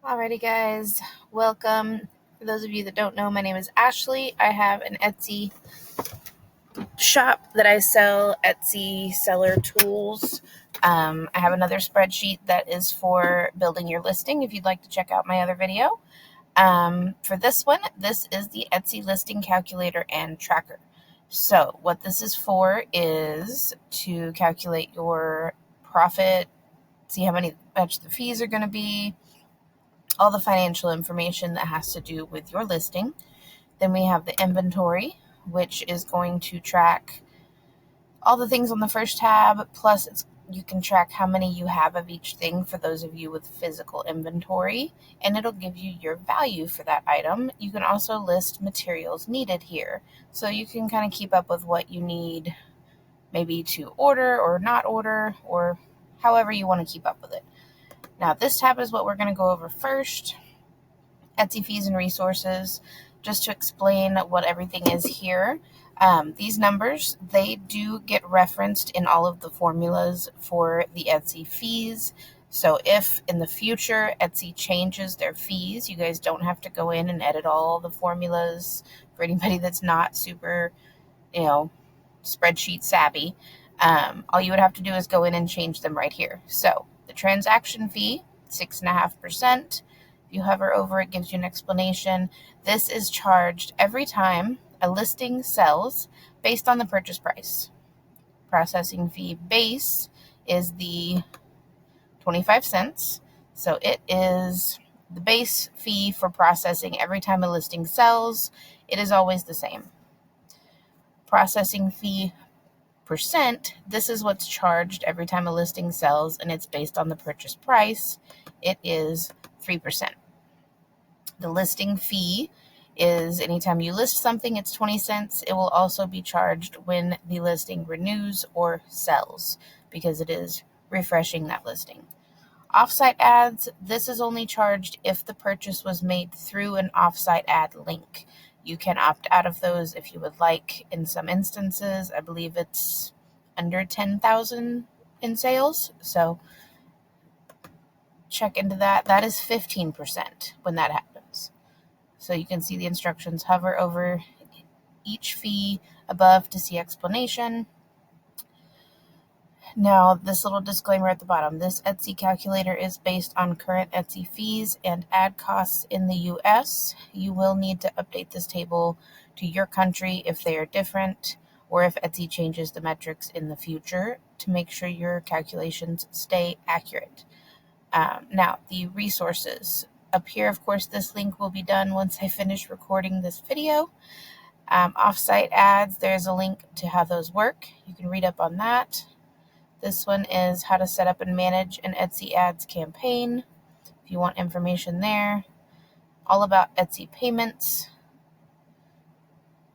Alrighty guys, welcome. For those of you that don't know, my name is Ashley. I have an Etsy shop that I sell Etsy seller tools. I have another spreadsheet that is for building your listing if you'd like to check out my other video. For this one, this is the Etsy listing calculator and tracker. So what this is for is to calculate your profit, see how much the fees are going to be, all the financial information that has to do with your listing. Then we have the inventory, which is going to track all the things on the first tab, plus you can track how many you have of each thing for those of you with physical inventory, and it'll give you your value for that item. You can also list materials needed here, so you can kind of keep up with what you need maybe to order or not order, or however you want to keep up with it. Now, this tab is what we're going to go over first. Etsy fees and resources, just to explain what everything is here. These numbers, they do get referenced in all of the formulas for the Etsy fees. So if in the future Etsy changes their fees, you guys don't have to go in and edit all the formulas. For anybody that's not super, spreadsheet savvy, all you would have to do is go in and change them right here. So the transaction fee, 6.5%. If you hover over, it gives you an explanation. This is charged every time a listing sells based on the purchase price. Processing fee base is the 25 cents. So it is the base fee for processing every time a listing sells. It is always the same. Processing fee percent, this is what's charged every time a listing sells, and it's based on the purchase price. It is 3%. The listing fee is anytime you list something, it's 20 cents. It will also be charged when the listing renews or sells, because it is refreshing that listing. Offsite ads, this is only charged if the purchase was made through an offsite ad link. You can opt out of those if you would like. In some instances, I believe it's under 10,000 in sales. So check into that. That is 15% when that happens. So you can see the instructions. Hover over each fee above to see explanation. Now, this little disclaimer at the bottom, this Etsy calculator is based on current Etsy fees and ad costs in the US. You will need to update this table to your country if they are different, or if Etsy changes the metrics in the future, to make sure your calculations stay accurate. Now, the resources. Up here, of course, this link will be done once I finish recording this video. Offsite ads, there's a link to how those work. You can read up on that. This one is how to set up and manage an Etsy ads campaign, if you want information there. All about Etsy payments.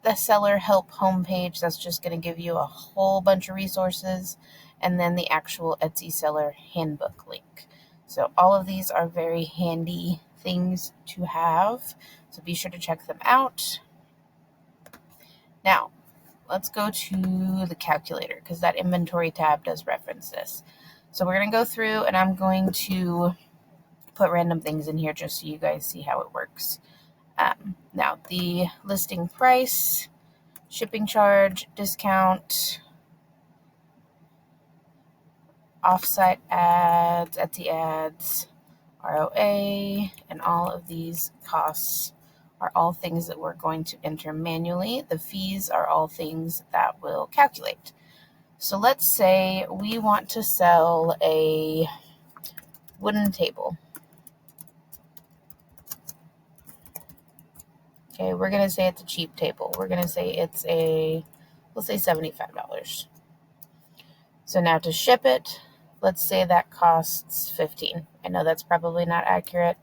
The seller help homepage, that's just going to give you a whole bunch of resources. And then the actual Etsy seller handbook link. So all of these are very handy things to have. So be sure to check them out. Now, let's go to the calculator, because that inventory tab does reference this. So we're going to go through, and I'm going to put random things in here just so you guys see how it works. Now, the listing price, shipping charge, discount, offsite ads, Etsy ads, ROA, and all of these costs are all things that we're going to enter manually. The fees are all things that we'll calculate. So let's say we want to sell a wooden table. Okay, we're going to say it's a cheap table. We're going to say we'll say $75. So now to ship it, let's say that costs $15. I know that's probably not accurate.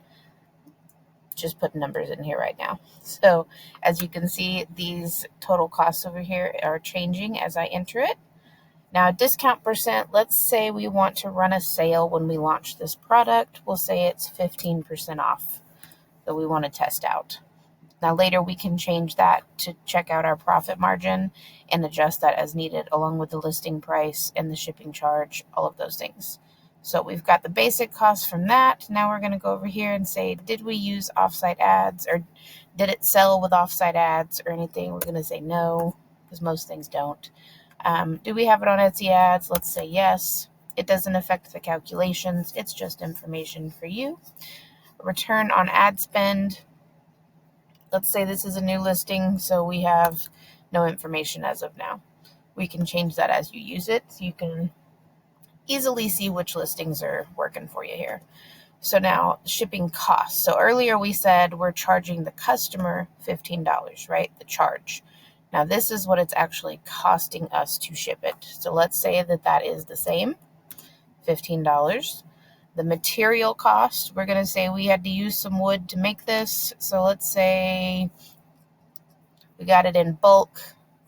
Just put numbers in here right now. So as you can see, these total costs over here are changing as I enter it. Now, discount percent, let's say we want to run a sale when we launch this product. We'll say it's 15% off that we want to test out. Now, later we can change that to check out our profit margin and adjust that as needed, along with the listing price and the shipping charge, all of those things. So we've got the basic cost from that. Now we're going to go over here and say, did we use offsite ads, or did it sell with offsite ads or anything? We're going to say no, because most things don't. Do we have it on Etsy ads? Let's say yes. It doesn't affect the calculations. It's just information for you. Return on ad spend. Let's say this is a new listing, so we have no information as of now. We can change that as you use it, so you can easily see which listings are working for you here. So now shipping costs. So earlier we said we're charging the customer $15, right? The charge. Now this is what it's actually costing us to ship it. So let's say that is the same, $15. The material cost, we're going to say we had to use some wood to make this. So let's say we got it in bulk.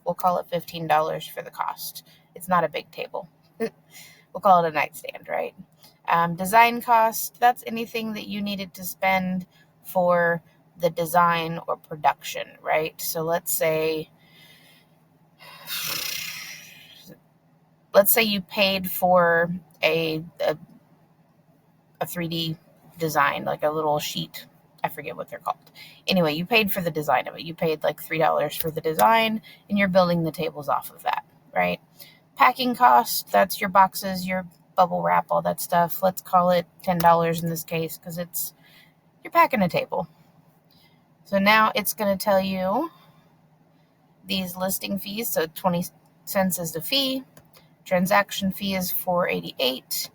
We'll call it $15 for the cost. It's not a big table. We'll call it a nightstand, right? Design cost, that's anything that you needed to spend for the design or production, right? So let's say you paid for a 3D design, like a little sheet. I forget what they're called. Anyway, you paid for the design of it. You paid like $3 for the design, and you're building the tables off of that, right? Packing cost, that's your boxes, your bubble wrap, all that stuff. Let's call it $10 in this case, because you're packing a table. So now it's going to tell you these listing fees. So 20 cents is the fee. Transaction fee is $4.88.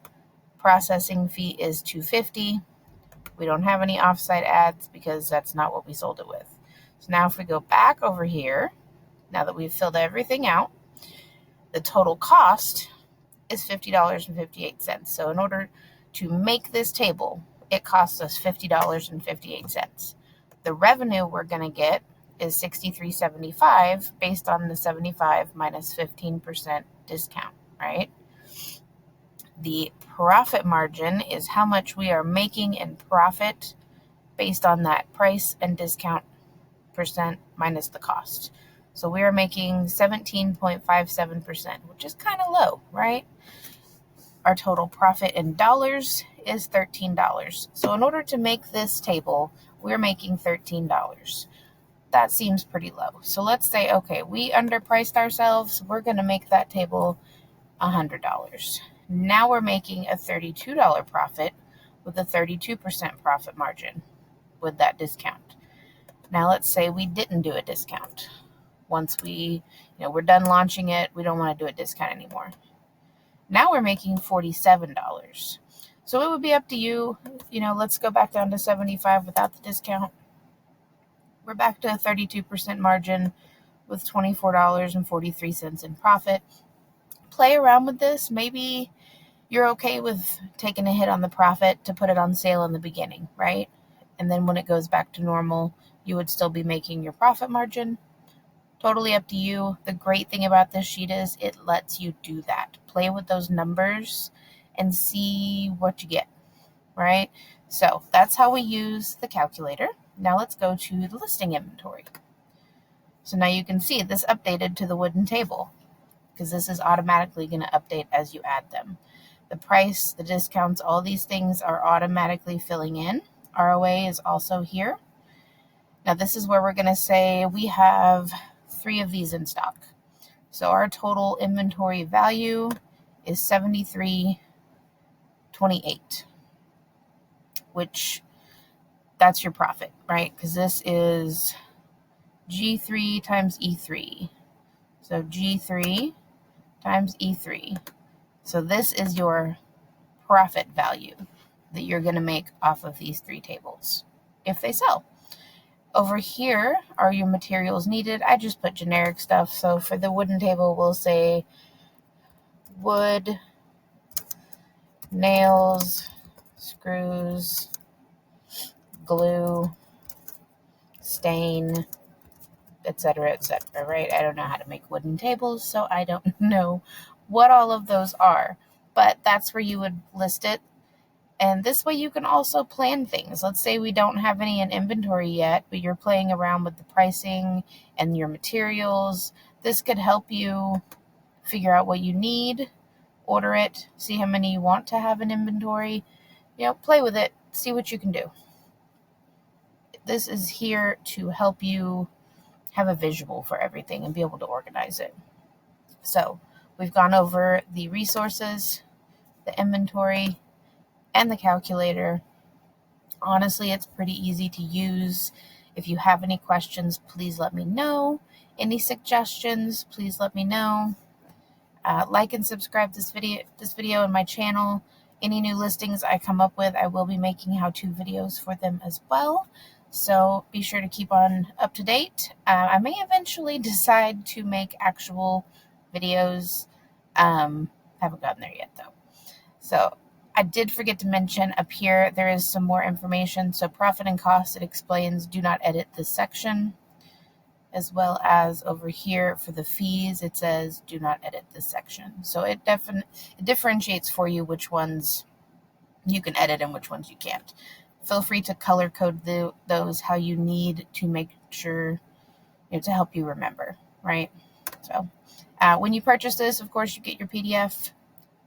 Processing fee is $2.50. We don't have any offsite ads because that's not what we sold it with. So now if we go back over here, now that we've filled everything out, the total cost is $50.58. So in order to make this table, it costs us $50.58. The revenue we're going to get is $63.75 based on the 75 minus 15% discount, right? The profit margin is how much we are making in profit based on that price and discount percent minus the cost. So we are making 17.57%, which is kind of low, right? Our total profit in dollars is $13. So in order to make this table, we're making $13. That seems pretty low. So let's say, okay, we underpriced ourselves. We're going to make that table $100. Now we're making a $32 profit with a 32% profit margin with that discount. Now let's say we didn't do a discount. Once we're done launching it, we don't want to do a discount anymore. Now we're making $47. So it would be up to you. Let's go back down to 75 without the discount. We're back to a 32% margin with $24.43 in profit. Play around with this. Maybe you're okay with taking a hit on the profit to put it on sale in the beginning, right? And then when it goes back to normal, you would still be making your profit margin. Totally up to you. The great thing about this sheet is it lets you do that. Play with those numbers and see what you get, right? So that's how we use the calculator. Now let's go to the listing inventory. So now you can see this updated to the wooden table because this is automatically going to update as you add them. The price, the discounts, all these things are automatically filling in. ROA is also here. Now this is where we're going to say we have 3 of these in stock. So our total inventory value is $73.28, which that's your profit, right? Because this is G3 times E3. So G3 times E3. So this is your profit value that you're going to make off of these 3 tables if they sell. Over here are your materials needed. I just put generic stuff. So for the wooden table, we'll say wood, nails, screws, glue, stain, etc., right? I don't know how to make wooden tables, so I don't know what all of those are. But that's where you would list it. And this way you can also plan things. Let's say we don't have any in inventory yet, but you're playing around with the pricing and your materials. This could help you figure out what you need order it, see how many you want to have in inventory, play with it, see what you can do. This is here to help you have a visual for everything and be able to organize it. So we've gone over the resources, the inventory, and the calculator. Honestly, it's pretty easy to use. If you have any questions, please let me know. Any suggestions, please let me know. Like and subscribe this video and my channel. Any new listings I come up with, I will be making how-to videos for them as well. So be sure to keep on up to date. I may eventually decide to make actual videos. Haven't gotten there yet though. So I did forget to mention up here, there is some more information. So profit and cost, it explains, do not edit this section. As well as over here for the fees, it says do not edit this section. So it differentiates for you which ones you can edit and which ones you can't. Feel free to color code those how you need to make sure, to help you remember, right? So when you purchase this, of course, you get your PDF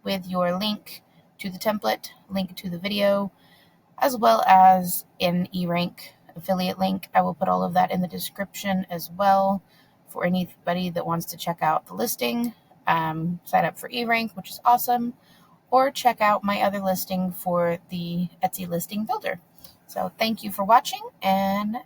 with your link to the template, link to the video, as well as an eRank affiliate link. I will put all of that in the description as well for anybody that wants to check out the listing, sign up for eRank, which is awesome, or check out my other listing for the Etsy listing builder. So thank you for watching, and